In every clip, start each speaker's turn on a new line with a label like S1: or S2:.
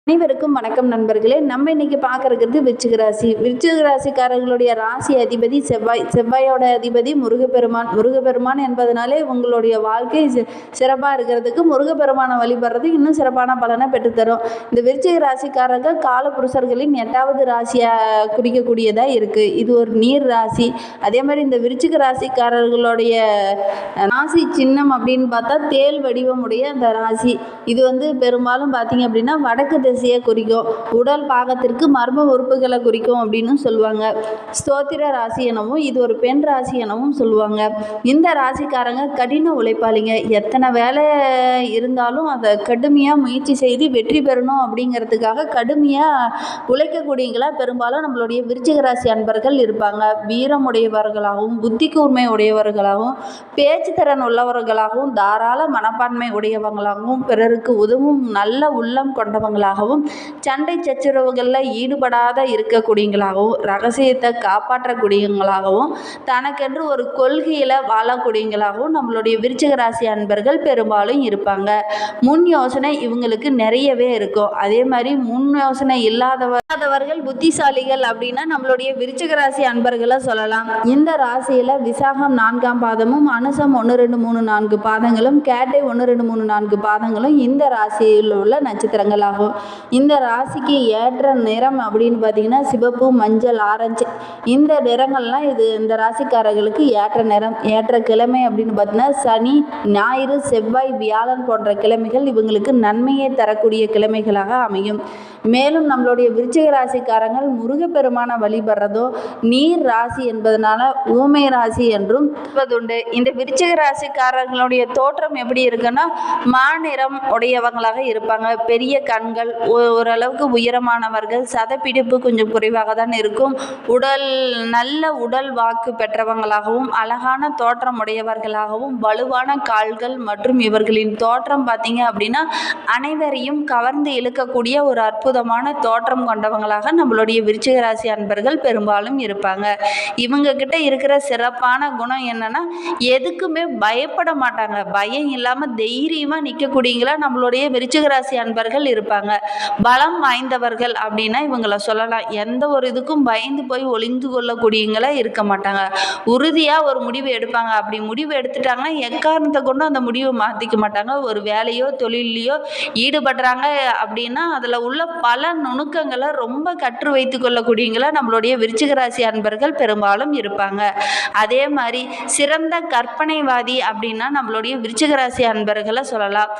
S1: அனைவருக்கும் வணக்கம் நண்பர்களே. நம்ம இன்னைக்கு பார்க்கறது விருச்சிக ராசி. விருச்சிக ராசிக்காரர்களுடைய ராசி அதிபதி செவ்வாய். செவ்வாயோட அதிபதி முருகப்பெருமான். முருகப்பெருமான் என்பதனாலே உங்களுடைய வாழ்க்கை சிறப்பாக இருக்கிறதுக்கு முருகப்பெருமானை வழிபடுறது இன்னும் சிறப்பான பலனை பெற்றுத்தரும். இந்த விருச்சிக ராசிக்காரர்கள் காலபுருஷர்களின் 8வது ராசியாக குறிக்கக்கூடியதாக இருக்குது. இது ஒரு நீர் ராசி. அதே மாதிரி இந்த விருச்சிக ராசிக்காரர்களுடைய ராசி சின்னம் அப்படின்னு பார்த்தா தேல் வடிவமுடைய அந்த ராசி. இது பெரும்பாலும் பார்த்தீங்க அப்படின்னா வடக்கு திசையை குறிக்கும். உடல் பாகத்திற்கு மர்ம உறுப்புகளை குறிக்கும் அப்படின்னு சொல்லுவாங்க. ஸ்தோத்திர ராசி எனவும் இது ஒரு பெண் ராசி எனவும் சொல்லுவாங்க. இந்த ராசிக்காரங்க கடின உழைப்பாளிங்க. எத்தனை வேலை இருந்தாலும் அதை கடுமையாக முயற்சி செய்து வெற்றி பெறணும் அப்படிங்கிறதுக்காக கடுமையாக உழைக்கக்கூடியவங்களா பெரும்பாலும் நம்மளுடைய விருச்சிக ராசி அன்பர்கள் இருப்பாங்க. வீரமுடையவர்களாகவும் புத்தி கூர்மை உடையவர்களாகவும் பேச்சு திறன் உள்ளவர்களாகவும் தாராள மனப்பான்மை உடையவங்களாகவும் பிறருக்கு உதவும் நல்ல உள்ளம் கொண்டவங்களாகவும் சண்டை சச்சரவுகளில் ஈடுபடாத இருக்கக்கூடியவங்களாகவும் ரகசியத்தை காப்பாற்றக்கூடியவங்களாகவும் தனக்கென்று ஒரு கொள்கையில் வாழக்கூடியவங்களாகவும் நம்மளுடைய விருச்சிக ராசி அன்பர்கள் பெரும்பாலும் இருப்பாங்க. முன் யோசனை இவங்களுக்கு நிறையவே இருக்கும். அதே மாதிரி முன் யோசனை இல்லாதவர்கள் புத்திசாலிகள் அப்படின்னா நம்மளுடைய விருச்சிக ராசி அன்பர்களை சொல்லலாம். இந்த ராசியில் விசாகம் 4ஆம் பாதமும் அனுசம் 1, 2, 3, 4 பாதங்களும் கேட்டை 1, 2, 3, 4 பாதங்களும் இந்த ராசியில் உள்ள நட்சத்திரங்கள் ஆகும். இந்த ராசிக்கு ஏற்ற நிறம் அப்படின்னு பார்த்தீங்கன்னா சிவப்பு, மஞ்சள், ஆரஞ்சு இந்த நிறங்கள்லாம் இந்த ராசிக்காரர்களுக்கு ஏற்ற நிறம். ஏற்ற கிழமை அப்படின்னு பார்த்தீங்கன்னா சனி, ஞாயிறு, செவ்வாய், வியாழன் போன்ற கிழமைகள் இவங்களுக்கு நன்மையை தரக்கூடிய கிழமைகளாக அமையும். மேலும் நம்மளுடைய விருச்சிக ராசிக்காரங்கள் முருகப்பெருமான வழிபடுறதோ நீர் ராசி என்பதனால ஊமை ராசி என்றும் உண்டு. இந்த விருச்சிக ராசிக்காரர்களுடைய தோற்றம் எப்படி இருக்குன்னா மாநிறம் உடையவங்களாக இருப்பாங்க. பெரிய கண்கள், ஓரளவுக்கு உயரமானவர்கள், சதப்பிடிப்பு கொஞ்சம் குறைவாக தான் இருக்கும். நல்ல உடல் வாக்கு பெற்றவங்களாகவும் அழகான தோற்றம் உடையவர்களாகவும் வலுவான கால்கள் மற்றும் இவர்களின் தோற்றம் பார்த்தீங்க அப்படின்னா அனைவரையும் கவர்ந்து இழுக்கக்கூடிய ஒரு அற்புதமான தோற்றம் கொண்டவங்களாக நம்மளுடைய விருச்சிக ராசி அன்பர்கள் பெரும்பாலும் இருப்பாங்க. இவங்க கிட்ட இருக்கிற சிறப்பான குணம் என்னன்னா எதுக்குமே பயப்பட மாட்டாங்க. பயம் இல்லாமல் தைரியமாக நிற்கக்கூடியங்களா நம்மளுடைய விருச்சிக ராசி அன்பர்கள் இருப்பாங்க. பலம் வாய்ந்தவர்கள் அப்படின்னா இவங்களை சொல்லலாம். எந்த ஒரு இதுக்கும் பயந்து போய் ஒளிந்து கொள்ளக்கூடியவங்களா இருக்க மாட்டாங்க. உறுதியாக ஒரு முடிவு எடுப்பாங்க. அப்படி முடிவு எடுத்துட்டாங்கன்னா எக்காரணத்தை கொண்டு அந்த முடிவை மாற்றிக்க மாட்டாங்க. ஒரு வேலையோ தொழிலையோ ஈடுபடுறாங்க அப்படின்னா அதில் உள்ள பல நுணுக்கங்களை ரொம்ப கற்று வைத்து கொள்ளக்கூடியவங்களா நம்மளுடைய விருச்சிக ராசி அன்பர்கள் பெரும்பாலும் இருப்பாங்க. அதே மாதிரி சிறந்த கற்பனைவாதி அப்படின்னா நம்மளுடைய விருச்சிக ராசி அன்பர்களை சொல்லலாம்.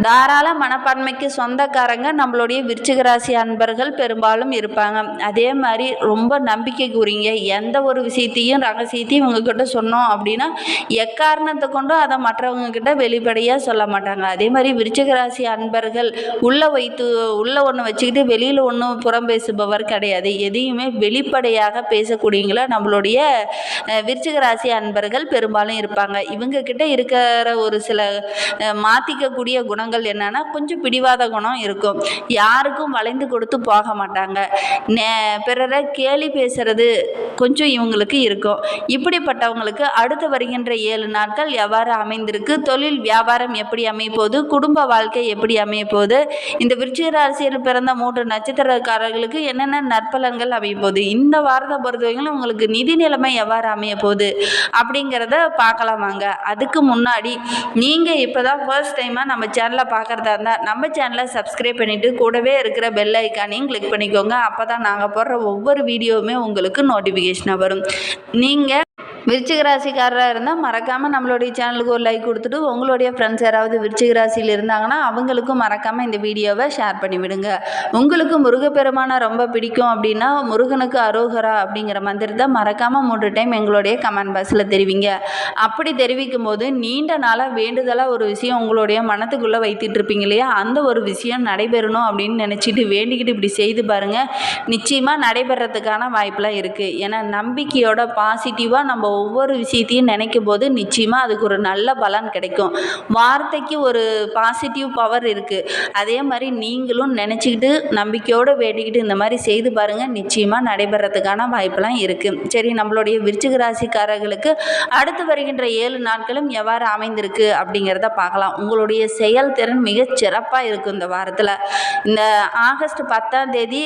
S1: தாராள மனப்பான்மைக்கு சொந்தக்காரங்க நம்மளுடைய விருச்சிக ராசி அன்பர்கள் பெரும்பாலும் இருப்பாங்க. அதே மாதிரி ரொம்ப நம்பிக்கை கூறிங்க. எந்த ஒரு விஷயத்தையும் ரகசியத்தையும் இவங்க கிட்ட சொன்னோம் அப்படின்னா எக்காரணத்தை கொண்டும் அதை மற்றவங்க கிட்ட வெளிப்படையாக சொல்ல மாட்டாங்க. அதே மாதிரி விருச்சிக ராசி அன்பர்கள் உள்ள ஒன்று வச்சுக்கிட்டு வெளியில் ஒன்றும் புறம் பேசுபவர் கிடையாது. எதையுமே வெளிப்படையாக பேசக்கூடியவங்கள நம்மளுடைய விருச்சிக ராசி அன்பர்கள் பெரும்பாலும் இருப்பாங்க. இவங்க கிட்ட இருக்கிற ஒரு சில மாற்றிக்கக்கூடிய குணங்கள் என்னன்னா கொஞ்சம் பிடிவாத குணம் இருக்கும். யாருக்கும் வளைந்து கொடுத்து போக மாட்டாங்க. பிறரை கேலி பேசுறது கொஞ்சம் இவங்களுக்கு இருக்கும். இப்படிப்பட்டவங்களுக்கு அடுத்து வருகின்ற 7 நாட்கள் எவ்வாறு அமைந்திருக்கு, தொழில் வியாபாரம் எப்படி அமையப்போகுது, குடும்ப வாழ்க்கை எப்படி அமையப்போகுது, இந்த விருச்சிக ராசியில் பிறந்த 3 நட்சத்திரக்காரர்களுக்கு என்னென்ன நற்பலன்கள் அமையப்போகுது, இந்த வாரத்தை பொறுத்தவரைக்கும் உங்களுக்கு நிதி நிலைமை எவ்வாறு அமையப்போகுது அப்படிங்கிறத பார்க்கலாம் வாங்க. அதுக்கு முன்னாடி நீங்கள் இப்போ தான் ஃபர்ஸ்ட் டைமாக நம்ம சேனலை பார்க்குறதா இருந்தால் நம்ம சேனலை சப்ஸ்கிரைப் பண்ணிவிட்டு கூடவே இருக்கிற பெல் ஐக்கானையும் கிளிக் பண்ணிக்கோங்க. அப்போ தான் நாங்கள் போடுற ஒவ்வொரு வீடியோவுமே உங்களுக்கு நோட்டிஃபிகேஷனாக வரும். நீங்கள் விருச்சிக ராசிக்காரராக இருந்தால் மறக்காமல் நம்மளுடைய சேனலுக்கு ஒரு லைக் கொடுத்துட்டு உங்களுடைய ஃப்ரெண்ட்ஸ் யாராவது விருச்சிக ராசியில் இருந்தாங்கன்னா அவங்களுக்கும் மறக்காமல் இந்த வீடியோவை ஷேர் பண்ணிவிடுங்க. உங்களுக்கு முருகப்பெருமானை ரொம்ப பிடிக்கும் அப்படின்னா முருகனுக்கு அரோகரா அப்படிங்கிற மந்திரத்தை மறக்காமல் 3 டைம் எங்களுடைய கமெண்ட் பாக்ஸில் தெரிவிங்க. அப்படி தெரிவிக்கும் போது நீண்ட நாளாக வேண்டுதலாக ஒரு விஷயம் உங்களுடைய மனத்துக்குள்ளே வைத்துட்டு இருப்பீங்க இல்லையா, அந்த ஒரு விஷயம் நடைபெறணும் அப்படின்னு நினச்சிட்டு வேண்டிக்கிட்டு இப்படி செய்து பாருங்கள். நிச்சயமாக நடைபெறத்துக்கான வாய்ப்பெலாம் இருக்குது. ஏன்னா நம்பிக்கையோட பாசிட்டிவாக நம்ம ஒவ்வொரு விஷயத்தையும் நினைக்கும் போது நிச்சயமாக அதுக்கு ஒரு நல்ல பலன் கிடைக்கும். வார்த்தைக்கு ஒரு பாசிட்டிவ் பவர் இருக்குது. அதே மாதிரி நீங்களும் நினச்சிக்கிட்டு நம்பிக்கையோடு வேண்டிக்கிட்டு இந்த மாதிரி செய்து பாருங்கள், நிச்சயமாக நடைபெறத்துக்கான வாய்ப்பெல்லாம் இருக்குது. சரி, நம்மளுடைய விருச்சிக ராசிக்காரர்களுக்கு அடுத்து வருகின்ற 7 நாட்களும் எவ்வாறு அமைந்திருக்கு அப்படிங்கிறத பார்க்கலாம். உங்களுடைய செயல்திறன் மிகச் சிறப்பாக இருக்கும் இந்த வாரத்தில். இந்த ஆகஸ்ட் 10ஆம் தேதி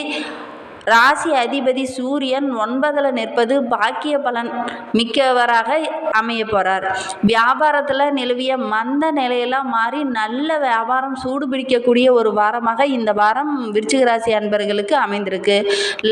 S1: ராசி அதிபதி சூரியன் 9ல் நிற்பது பாக்கிய பலன் மிக்கவராக அமைய போகிறார். வியாபாரத்தில் நிலவிய மந்த நிலையெல்லாம் மாறி நல்ல வியாபாரம் சூடு பிடிக்கக்கூடிய ஒரு வாரமாக இந்த வாரம் விருச்சிக ராசி அன்பர்களுக்கு அமைந்திருக்கு.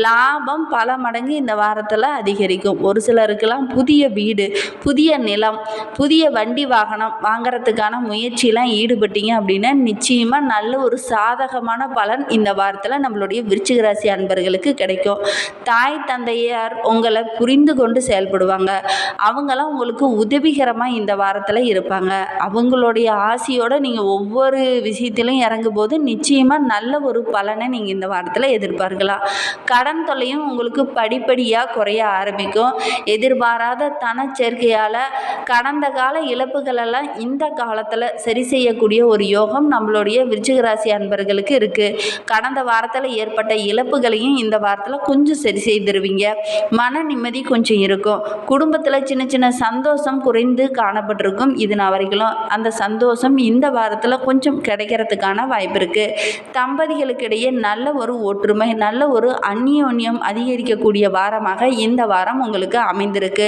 S1: லாபம் பல மடங்கு இந்த வாரத்தில் அதிகரிக்கும். ஒரு சிலருக்கெல்லாம் புதிய வீடு, புதிய நிலம், புதிய வண்டி வாகனம் வாங்கிறதுக்கான முயற்சியெல்லாம் ஈடுபட்டீங்க அப்படின்னா நிச்சயமாக நல்ல ஒரு சாதகமான பலன் இந்த வாரத்தில் நம்மளுடைய விருச்சிக ராசி அன்பர்களுக்கு கிடைக்கும். தாய் தந்தையார் உங்களை புரிந்து கொண்டு செயல்படுவாங்க. அவங்களாம் உங்களுக்கு உதவிகரமாக இந்த வாரத்தில் இருப்பாங்க. அவங்களுடைய ஆசையோடு நீங்கள் ஒவ்வொரு விஷயத்திலும் இறங்கும் போது நிச்சயமாக நல்ல ஒரு பலனை நீங்கள் இந்த வாரத்தில் எதிர்பார்க்கலாம். கடன் தொல்லையும் உங்களுக்கு படிப்படியாக குறைய ஆரம்பிக்கும். எதிர்பாராத தனச்சேர்க்கையால் கடந்த கால இழப்புகளெல்லாம் இந்த காலத்தில் சரி செய்யக்கூடிய ஒரு யோகம் நம்மளுடைய விருச்சிக ராசி அன்பர்களுக்கு இருக்குது. கடந்த வாரத்தில் ஏற்பட்ட இழப்புகளையும் இந்த வாரத்தில் கொஞ்சம் சரி செய்திருவீங்க. மன நிம்மதி கொஞ்சம் இருக்கும். குடும்பத்தில் சின்ன சின்ன சந்தோஷம் குறைந்து காணப்பட்டிருக்கும். இது நான் வரைக்கும் அந்த சந்தோஷம் இந்த வாரத்தில் கொஞ்சம் கிடைக்கிறதுக்கான வாய்ப்பு இருக்குது. தம்பதிகளுக்கு இடையே நல்ல ஒரு ஒற்றுமை, நல்ல ஒரு அந்யோன்யம் அதிகரிக்கக்கூடிய வாரமாக இந்த வாரம் உங்களுக்கு அமைந்திருக்கு.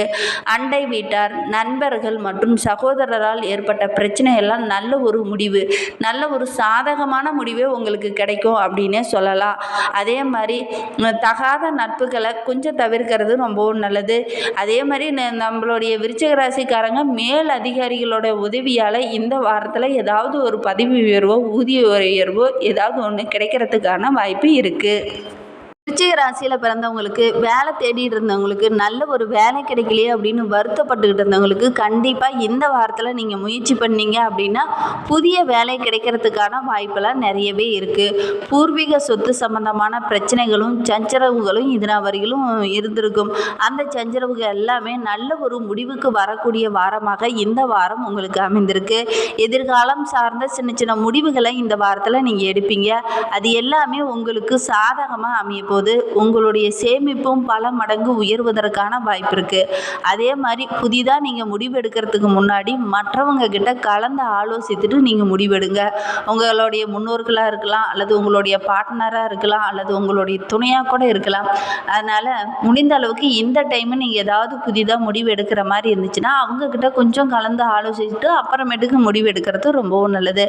S1: அண்டை வீட்டார், நண்பர்கள் மற்றும் சகோதரரால் ஏற்பட்ட பிரச்சனையெல்லாம் நல்ல ஒரு முடிவு, நல்ல ஒரு சாதகமான முடிவே உங்களுக்கு கிடைக்கும் அப்படின்னே சொல்லலாம். அதே மாதிரி தகாத நட்புகளை கொஞ்சம் தவிர்க்கிறது ரொம்பவும் நல்லது. அதே மாதிரி நம்மளுடைய விருச்சிக ராசிக்காரங்க மேல் அதிகாரிகளோட உதவியால் இந்த வாரத்தில் ஏதாவது ஒரு பதவி உயர்வோ ஊதிய உயர்வோ ஏதாவது ஒன்று கிடைக்கிறதுக்கான வாய்ப்பு இருக்குது. விருச்சிக ராசியில் பிறந்தவங்களுக்கு, வேலை தேடிட்டு இருந்தவங்களுக்கு, நல்ல ஒரு வேலை கிடைக்கலையே அப்படின்னு வருத்தப்பட்டுக்கிட்டு இருந்தவங்களுக்கு கண்டிப்பாக இந்த வாரத்தில் நீங்கள் முயற்சி பண்ணீங்க அப்படின்னா புதிய வேலை கிடைக்கிறதுக்கான வாய்ப்பெல்லாம் நிறையவே இருக்குது. பூர்வீக சொத்து சம்பந்தமான பிரச்சனைகளும் சஞ்சரவுகளும் இதனால் வரையிலும் இருந்திருக்கும். அந்த சஞ்சரவுகள் எல்லாமே நல்ல ஒரு முடிவுக்கு வரக்கூடிய வாரமாக இந்த வாரம் உங்களுக்கு அமைந்திருக்கு. எதிர்காலம் சார்ந்த சின்ன சின்ன முடிவுகளை இந்த வாரத்தில் நீங்கள் எடுப்பீங்க. அது எல்லாமே உங்களுக்கு சாதகமாக அமைய போது உங்களுடைய சேமிப்பும் பல மடங்கு உயர்வதற்கான வாய்ப்பு இருக்கு. அதே மாதிரி புதிதாக நீங்கள் முடிவு எடுக்கிறதுக்கு முன்னாடி மற்றவங்க கிட்ட கலந்து ஆலோசித்துட்டு நீங்கள் முடிவெடுங்க. உங்களுடைய முன்னோர்களாக இருக்கலாம், அல்லது உங்களுடைய பார்ட்னராக இருக்கலாம், அல்லது உங்களுடைய துணையாக கூட இருக்கலாம். அதனால் முடிந்த அளவுக்கு இந்த டைமு நீங்கள் ஏதாவது புதிதாக முடிவு எடுக்கிற மாதிரி இருந்துச்சுன்னா அவங்கக்கிட்ட கொஞ்சம் கலந்து ஆலோசிச்சுட்டு அப்புறமேட்டுக்கு முடிவு எடுக்கிறது ரொம்பவும் நல்லது.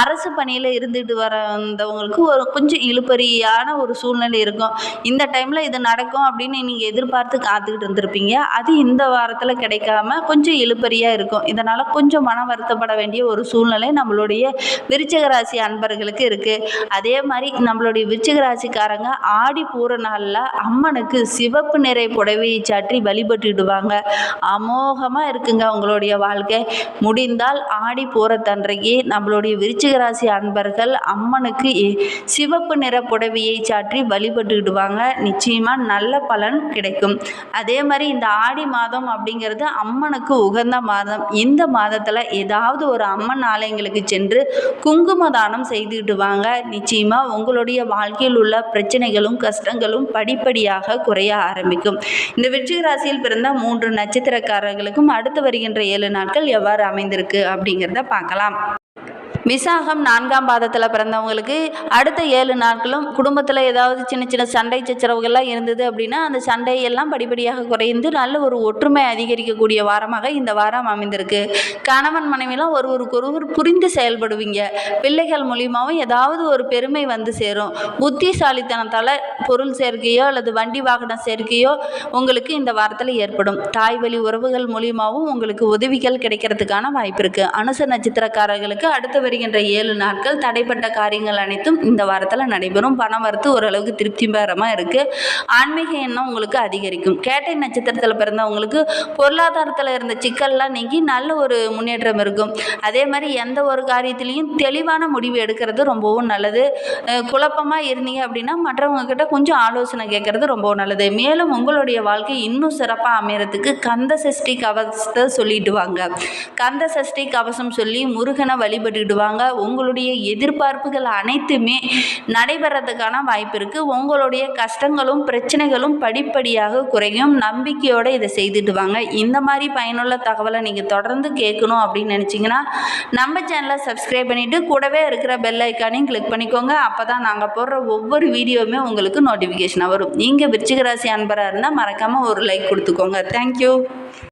S1: அரசு பணியில் இருந்துட்டு வரவங்களுக்கு ஒரு கொஞ்சம் இழுபறியான ஒரு சூழ்நிலை இருக்கும். இந்த டைமில் இது நடக்கும் அப்படின்னு நீங்கள் எதிர்பார்த்து காத்துக்கிட்டு இருந்திருப்பீங்க. அது இந்த வாரத்தில் கிடைக்காம கொஞ்சம் இழுபறியாக இருக்கும். இதனால் கொஞ்சம் மன வருத்தப்பட வேண்டிய ஒரு சூழ்நிலை நம்மளுடைய விருச்சிக ராசி அன்பர்களுக்கு இருக்குது. அதே மாதிரி நம்மளுடைய விருச்சிக ராசிக்காரங்க ஆடி பூர நாளில் அம்மனுக்கு சிவப்பு நிறை புடவையை சாற்றி வழிபட்டுடுவாங்க. அமோகமாக இருக்குங்க உங்களுடைய வாழ்க்கை. முடிந்தால் ஆடி பூரத்தன்றைக்கு நம்மளுடைய விருச்சிக ராசி அன்பர்கள் அம்மனுக்கு சிவப்பு நிற புடவையை சாற்றி வழிபட்டுடுவாங்க. நிச்சயமாக நல்ல பலன் கிடைக்கும். அதே மாதிரி இந்த ஆடி மாதம் அப்படிங்கிறது அம்மனுக்கு உகந்த மாதம். இந்த மாதத்தில் ஏதாவது ஒரு அம்மன் ஆலயங்களுக்கு சென்று குங்கும தானம் செய்துக்கிட்டு வாங்க. நிச்சயமாக உங்களுடைய வாழ்க்கையில் உள்ள பிரச்சனைகளும் கஷ்டங்களும் படிப்படியாக குறைய ஆரம்பிக்கும். இந்த விருச்சிக ராசியில் பிறந்த 3 நட்சத்திரக்காரர்களுக்கும் அடுத்து வருகின்ற 7 நாட்கள் எவ்வாறு அமைந்திருக்கு அப்படிங்கிறத பார்க்கலாம். விசாகம் 4ஆம் பாதத்தில் பிறந்தவங்களுக்கு அடுத்த 7 நாட்களும் குடும்பத்தில் ஏதாவது சின்ன சின்ன சண்டை சச்சரவுகள்லாம் இருந்தது அப்படின்னா அந்த சண்டையெல்லாம் படிப்படியாக குறைந்து நல்ல ஒரு ஒற்றுமை அதிகரிக்கக்கூடிய வாரமாக இந்த வாரம் அமைந்திருக்கு. கணவன் மனைவிலாம் ஒருவருக்கொருவர் புரிந்து செயல்படுவீங்க. பிள்ளைகள் மூலியமாகவும் ஏதாவது ஒரு பெருமை வந்து சேரும். புத்திசாலித்தனத்தால் பொருள் சேர்க்கையோ அல்லது வண்டி வாகன சேர்க்கையோ உங்களுக்கு இந்த வாரத்தில் ஏற்படும். தாய் வழி உறவுகள் மூலியமாகவும் உங்களுக்கு உதவிகள் கிடைக்கிறதுக்கான வாய்ப்பு இருக்குது. அனுச நட்சத்திரக்காரர்களுக்கு அடுத்த வருகின்ற 7 நாட்கள் தடைப்பட்ட காரியங்கள் அனைத்தும் இந்த வாரத்தில் நடைபெறும். பணம் வரத்து ஓரளவுக்கு திருப்திகரமாக இருக்குது. ஆன்மீக எண்ணம் உங்களுக்கு அதிகரிக்கும். கேட்டை நட்சத்திரத்தில் பிறந்தவங்களுக்கு பொருளாதாரத்தில் இருந்த சிக்கல்லாம் நீங்கி நல்ல ஒரு முன்னேற்றம் இருக்கும். அதே மாதிரி எந்த ஒரு காரியத்திலையும் தெளிவான முடிவு எடுக்கிறது ரொம்பவும் நல்லது. குழப்பமாக இருந்தீங்க அப்படின்னா மற்றவங்க கிட்ட கொஞ்சம் ஆலோசனை கேட்கறது ரொம்பவும் நல்லது. மேலும் உங்களுடைய வாழ்க்கை இன்னும் சிறப்பாக அமையறதுக்கு கந்த சஷ்டி கவசத்தை சொல்லிட்டு வாங்க. கந்த சஷ்டி கவசம் சொல்லி முருகனை வழிபட்டுக்கிட்டு வாங்க. உங்களுடைய எதிர்பார்ப்புகள் அனைத்துமே நடைபெறதுக்கான வாய்ப்பு இருக்குது. உங்களுடைய கஷ்டங்களும் பிரச்சனைகளும் படிப்படியாக குறையும். நம்பிக்கையோடு இதை செய்துட்டு வாங்க. இந்த மாதிரி பயனுள்ள தகவலை நீங்கள் தொடர்ந்து கேட்கணும் அப்படின்னு நினச்சிங்கன்னா நம்ம சேனலை சப்ஸ்கிரைப் பண்ணிவிட்டு கூடவே இருக்கிற பெல் ஐக்கானையும் கிளிக் பண்ணிக்கோங்க. அப்போ தான் நாங்கள் போடுற ஒவ்வொரு வீடியோவுமே உங்களுக்கு நோட்டிஃபிகேஷனாக வரும். நீங்கள் விருச்சிக ராசி அன்பராக இருந்தால் மறக்காமல் ஒரு லைக் கொடுத்துக்கோங்க. தேங்க்யூ.